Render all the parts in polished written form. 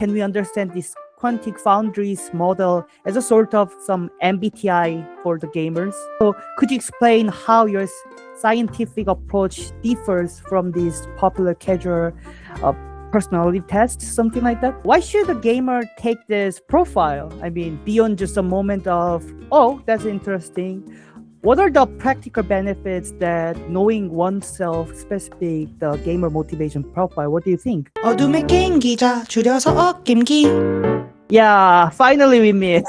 Can we understand this Quantic Foundry's model as a sort of some MBTI for the gamers? So could you explain how your scientific approach differs from these popular casual personality tests, something like that? Why should a gamer take this profile? I mean, beyond just a moment of, oh, that's interesting. What are the practical benefits that knowing oneself specific the gamer motivation profile? What do you think? 어둠의 게임 기자 줄여서 어김기. Yeah, finally we meet.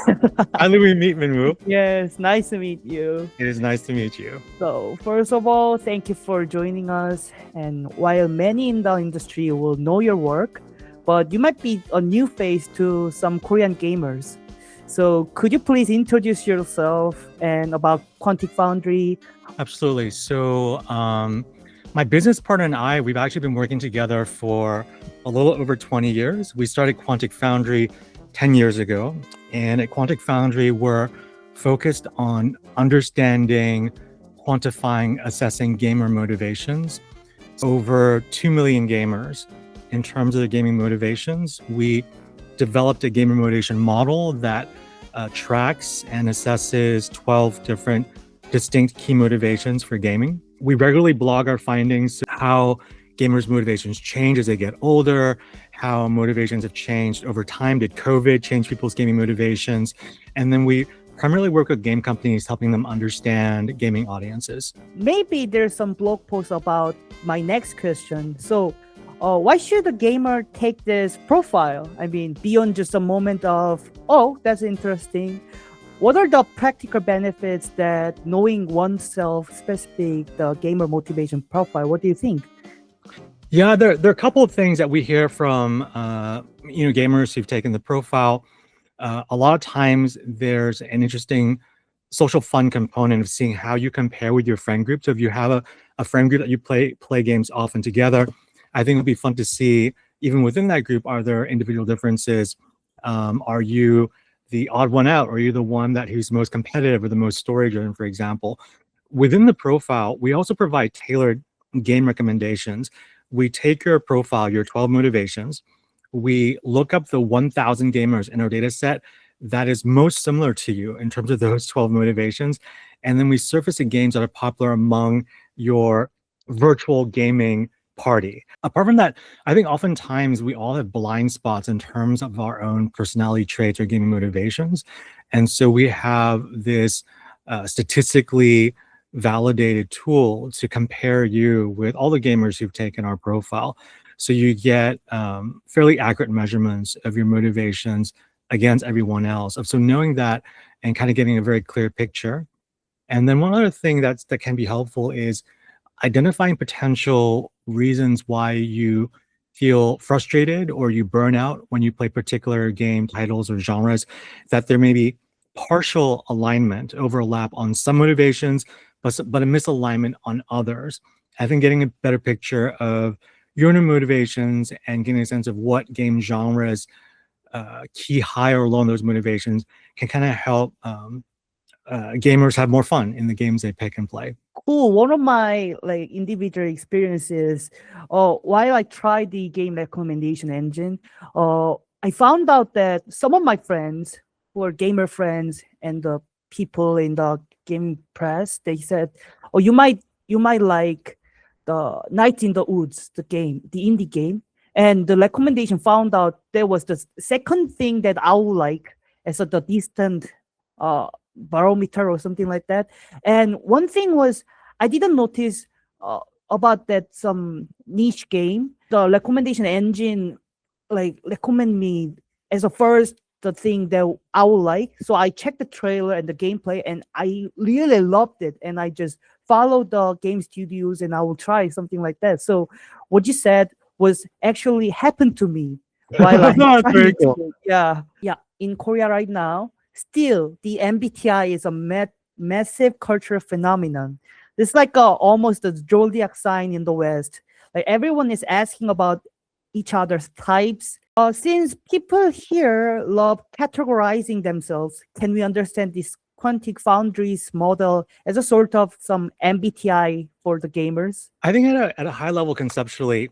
Finally we meet, Minwoo. Yes, nice to meet you. It is nice to meet you. So, first of all, thank you for joining us. And while many in the industry will know your work, but you might be a new face to some Korean gamers. So, could you please introduce yourself and about Quantic Foundry? Absolutely. So, my business partner and I, we've actually been working together for a little over 20 years. We started Quantic Foundry 10 years ago. And at Quantic Foundry, we're focused on understanding, quantifying, assessing gamer motivations. Over 2 million gamers. In terms of the gaming motivations, we developed a gamer motivation model that tracks and assesses 12 different distinct key motivations for gaming. We regularly blog our findings, how gamers' motivations change as they get older, how motivations have changed over time. Did COVID change people's gaming motivations? And then we primarily work with game companies, helping them understand gaming audiences. Maybe there's some blog post about my next question. So, why should a gamer take this profile? I mean, beyond just a moment of, oh, that's interesting. What are the practical benefits that knowing oneself specific the gamer motivation profile? What do you think? Yeah, there are a couple of things that we hear from gamers who've taken the profile. A lot of times there's an interesting social fun component of seeing how you compare with your friend group. So if you have a friend group that you play games often together, I think it'd be fun to see, even within that group, are there individual differences? Are you the odd one out? Or are you the one who's most competitive or the most story-driven, for example? Within the profile, we also provide tailored game recommendations. We take your profile, your 12 motivations. We look up the 1,000 gamers in our data set that is most similar to you in terms of those 12 motivations. And then we surface the games that are popular among your virtual gaming party. Apart from that, I think oftentimes we all have blind spots in terms of our own personality traits or gaming motivations. And so we have this statistically validated tool to compare you with all the gamers who've taken our profile. So you get fairly accurate measurements of your motivations against everyone else. So knowing that and kind of getting a very clear picture. And then one other thing that can be helpful is identifying potential reasons why you feel frustrated or you burn out when you play particular game titles or genres, that there may be partial alignment, overlap on some motivations, but a misalignment on others. I think getting a better picture of your own motivations and getting a sense of what game genres key high or low on those motivations can kind of help gamers have more fun in the games they pick and play. Cool. One of my individual experiences, while I tried the game recommendation engine, I found out that some of my friends who are gamer friends and the people in the game press, they said, "Oh, you might like the Night in the Woods, the indie game." And the recommendation found out there was the second thing that I would like as the distant barometer or something like that. And one thing was I didn't notice about that some niche game. The recommendation engine recommend me as a first the thing that I would like. So I checked the trailer and the gameplay and I really loved it. And I just followed the game studios and I will try something like that. So what you said was actually happened to me while I Very cool. Yeah. In Korea right now, still the MBTI is a massive cultural phenomenon. It's like almost a zodiac sign in the West. Like everyone is asking about each other's types. Since people here love categorizing themselves, can we understand this Quantic Foundry's model as a sort of some MBTI for the gamers? I think at a high level conceptually,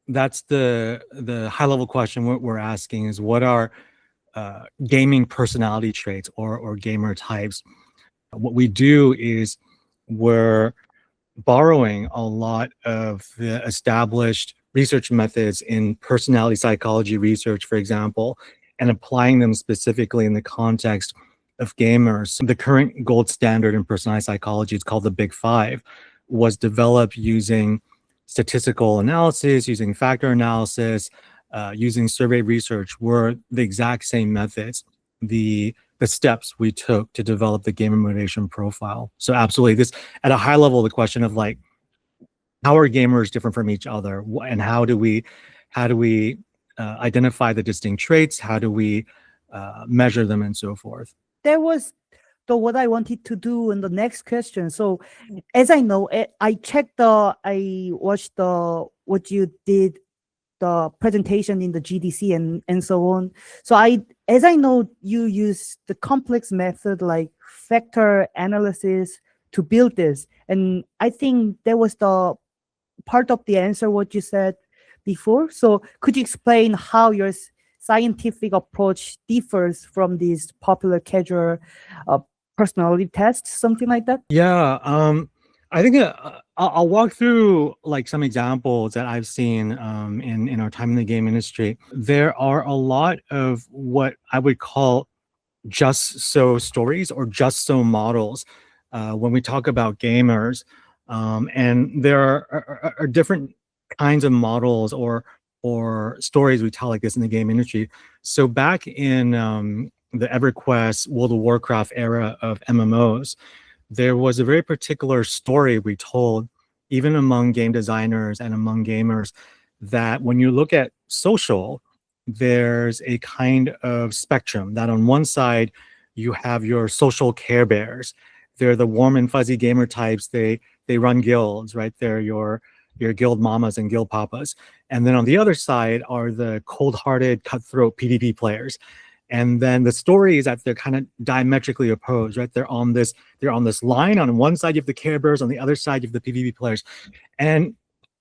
that's the high level question we're asking is what are gaming personality traits or gamer types. What we do is we're borrowing a lot of the established research methods in personality psychology research, for example, and applying them specifically in the context of gamers. The current gold standard in personality psychology, it's called the Big Five, was developed using statistical analysis, using factor analysis, using survey research, were the exact same methods, the steps we took to develop the gamer motivation profile. So absolutely, this at a high level, the question of like, how are gamers different from each other, and how do we identify the distinct traits? How do we measure them, and so forth? That was what I wanted to do in the next question. So, as I know, I watched what you did, the presentation in the GDC and so on. So as I know, you use the complex method like factor analysis to build this. And I think that was the part of the answer, what you said before. So could you explain how your scientific approach differs from these popular casual personality tests, something like that? Yeah, I think I'll walk through like some examples that I've seen in our time in the game industry. There are a lot of what I would call just so stories or just so models when we talk about gamers, and there are different kinds of models or stories we tell like this in the game industry. So back in the EverQuest, World of Warcraft era of MMOs, there was a very particular story we told, even among game designers and among gamers, that when you look at social, there's a kind of spectrum that on one side, you have your social care bears. They're the warm and fuzzy gamer types. They run guilds, right? They're your guild mamas and guild papas. And then on the other side are the cold-hearted, cutthroat PvP players. And then the story is that they're kind of diametrically opposed, right? They're on this line. On one side, you have the Care Bears. On the other side, you have the PvP players. And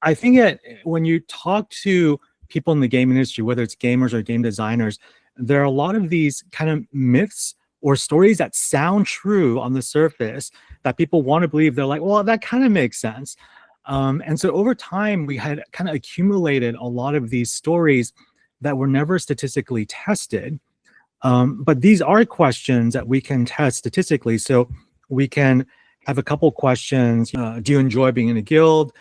I think that when you talk to people in the game industry, whether it's gamers or game designers, there are a lot of these kind of myths or stories that sound true on the surface that people want to believe. They're like, well, that kind of makes sense. And so over time, we had kind of accumulated a lot of these stories that were never statistically tested. But these are questions that we can test statistically. So we can have a couple questions. Do you enjoy being in a guild?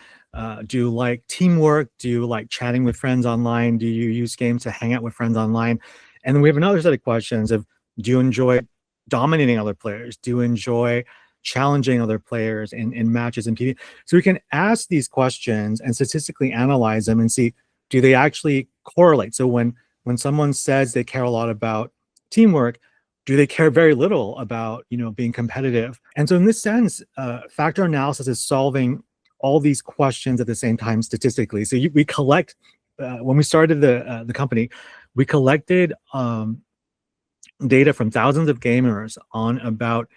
Do you like teamwork? Do you like chatting with friends online? Do you use games to hang out with friends online? And then we have another set of questions of, do you enjoy dominating other players? Do you enjoy challenging other players in matches and PvP? So we can ask these questions and statistically analyze them and see, do they actually correlate? So when someone says they care a lot about teamwork, do they care very little about being competitive? And so in this sense, factor analysis is solving all these questions at the same time statistically. So we collect, when we started the company, we collected data from thousands of gamers on about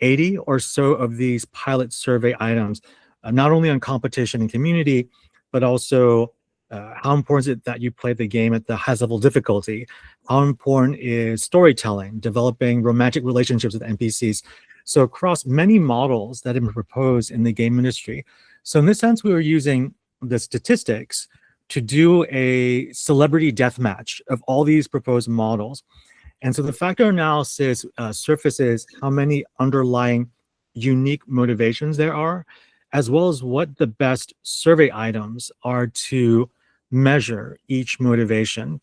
80 or so of these pilot survey items, not only on competition and community, but also how important is it that you play the game at the highest level of difficulty? How important is storytelling, developing romantic relationships with NPCs? So across many models that have been proposed in the game industry. So in this sense, we were using the statistics to do a celebrity death match of all these proposed models. And so the factor analysis surfaces how many underlying unique motivations there are, as well as what the best survey items are to measure each motivation.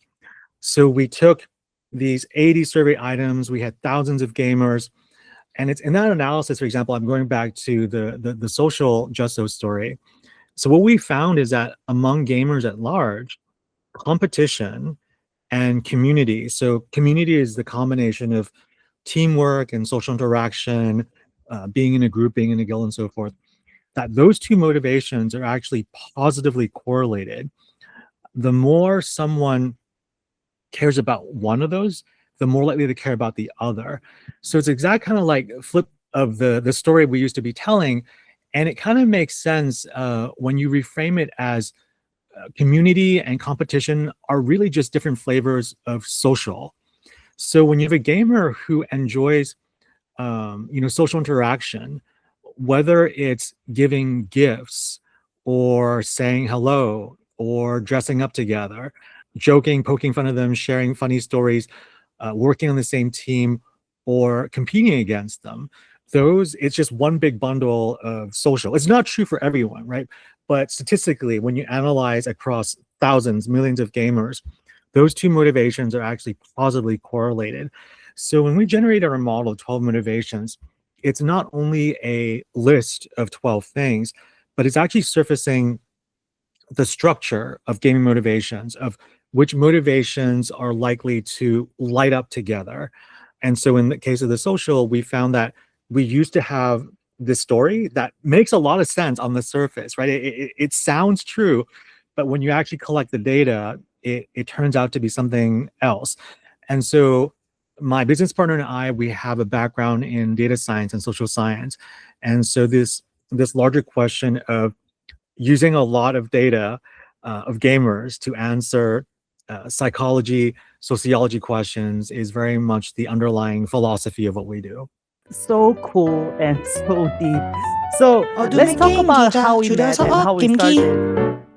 So we took these 80 survey items, we had thousands of gamers, and it's in that analysis, for example, I'm going back to the social just so story. So what we found is that among gamers at large, competition and community. So community is the combination of teamwork and social interaction, being in a group, being in a guild, and so forth, that those two motivations are actually positively correlated. The more someone cares about one of those, the more likely to care about the other. So it's exact kind of like flip of the story we used to be telling. And it kind of makes sense when you reframe it as community and competition are really just different flavors of social. So when you have a gamer who enjoys, social interaction, whether it's giving gifts or saying hello or dressing up together, joking, poking fun of them, sharing funny stories, working on the same team, or competing against them, it's just one big bundle of social. It's not true for everyone, right? But statistically, when you analyze across thousands, millions of gamers, those two motivations are actually positively correlated. So when we generate our model of 12 motivations, it's not only a list of 12 things, but it's actually surfacing the structure of gaming motivations, of which motivations are likely to light up together. And so in the case of the social, we found that we used to have this story that makes a lot of sense on the surface, right? It sounds true, but when you actually collect the data, it turns out to be something else. And so my business partner and I, we have a background in data science and social science. And so this larger question of using a lot of data of gamers to answer psychology, sociology questions is very much the underlying philosophy of what we do. So cool and so deep. So let's 어둠의 talk 게임 about 기자, how we met 줄여서 and how we 김기. started.